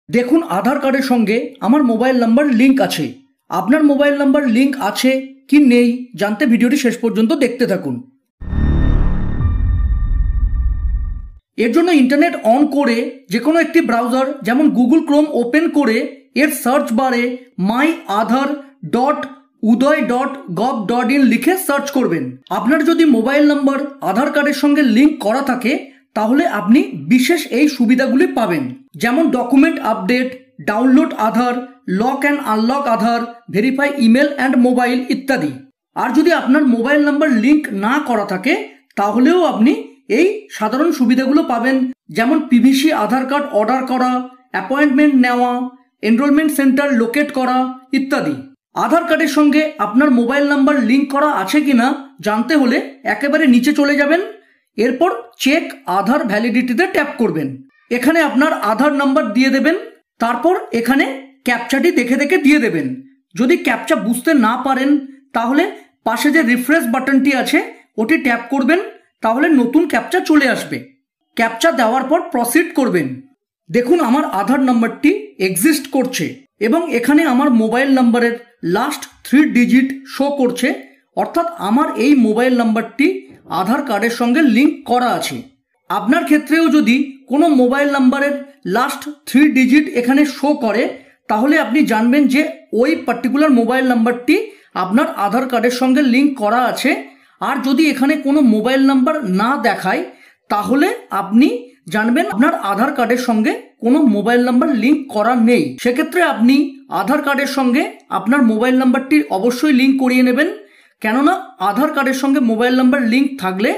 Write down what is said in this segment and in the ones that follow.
দেখুন আধার কার্ডের সঙ্গে আমার মোবাইল নাম্বার লিঙ্ক আছে। আপনার মোবাইল নাম্বার লিঙ্ক আছে কি নেই জানতে ভিডিওটি শেষ পর্যন্ত দেখতে থাকুন। এর জন্য ইন্টারনেট অন করে যে কোনো একটি ব্রাউজার যেমন গুগল ক্রোম ওপেন করে এর সার্চ বারে myaadhar.udoy.gov.in লিখে সার্চ করবেন। আপনার যদি মোবাইল নাম্বার আধার কার্ডের সঙ্গে লিঙ্ক করা থাকে তাহলে আপনি বিশেষ এই সুবিধাগুলি পাবেন, যেমন document update, download Aadhaar, lock and unlock Aadhaar, verify email and mobile ইত্যাদি। আর যদি আপনার মোবাইল নাম্বার লিঙ্ক না করা থাকে তাহলেও আপনি এই সাধারণ সুবিধাগুলো পাবেন, যেমন পিভিসি আধার কার্ড অর্ডার করা, অ্যাপয়েন্টমেন্ট নেওয়া, এনরোলমেন্ট সেন্টার লোকেট করা ইত্যাদি। আধার কার্ডের সঙ্গে আপনার মোবাইল নাম্বার লিঙ্ক করা আছে কিনা জানতে হলে একেবারে নিচে চলে যাবেন, এরপর চেক আধার ভ্যালিডিটিতে ট্যাপ করবেন। এখানে আপনার আধার নাম্বার দিয়ে দেবেন, তারপর এখানে ক্যাপচাটি দেখে দেখে দিয়ে দেবেন। যদি ক্যাপচা বুঝতে না পারেন তাহলে পাশে যে রিফ্রেশ বাটনটি আছে ওটি ট্যাপ করবেন, তাহলে নতুন ক্যাপচা চলে আসবে। ক্যাপচা দেওয়ার পর প্রসিড করবেন। দেখুন আমার আধার নাম্বারটি এক্সিস্ট করছে এবং এখানে আমার মোবাইল নাম্বারের লাস্ট 3 ডিজিট শো করছে, অর্থাৎ আমার এই মোবাইল নাম্বারটি আধার কার্ডের সঙ্গে লিঙ্ক করা আছে। আপনার ক্ষেত্রেও যদি কোনো মোবাইল নাম্বারের লাস্ট 3 ডিজিট এখানে শো করে তাহলে আপনি জানবেন যে ওই পার্টিকুলার মোবাইল নাম্বারটি আপনার আধার কার্ডের সঙ্গে লিঙ্ক করা আছে। আর যদি এখানে কোনো মোবাইল নাম্বার না দেখায় তাহলে আপনি জানবেন আপনার আধার কার্ডের সঙ্গে কোনো মোবাইল নাম্বার লিঙ্ক করা নেই। সেক্ষেত্রে আপনি আধার কার্ডের সঙ্গে আপনার মোবাইল নাম্বারটি অবশ্যই লিঙ্ক করিয়ে নেবেন, কেননা আধার কার্ডের সঙ্গে মোবাইল নাম্বার লিঙ্ক থাকলে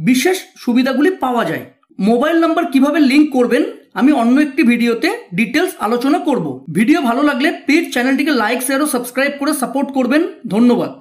বিশেষ সুবিধাগুলি পাওয়া যায়। মোবাইল নাম্বার কিভাবে লিঙ্ক করবেন আমি অন্য একটি ভিডিওতে ডিটেলস আলোচনা করব। ভিডিও ভালো লাগলে প্লিজ চ্যানেলটিকে লাইক, শেয়ার ও সাবস্ক্রাইব করে সাপোর্ট করবেন। ধন্যবাদ।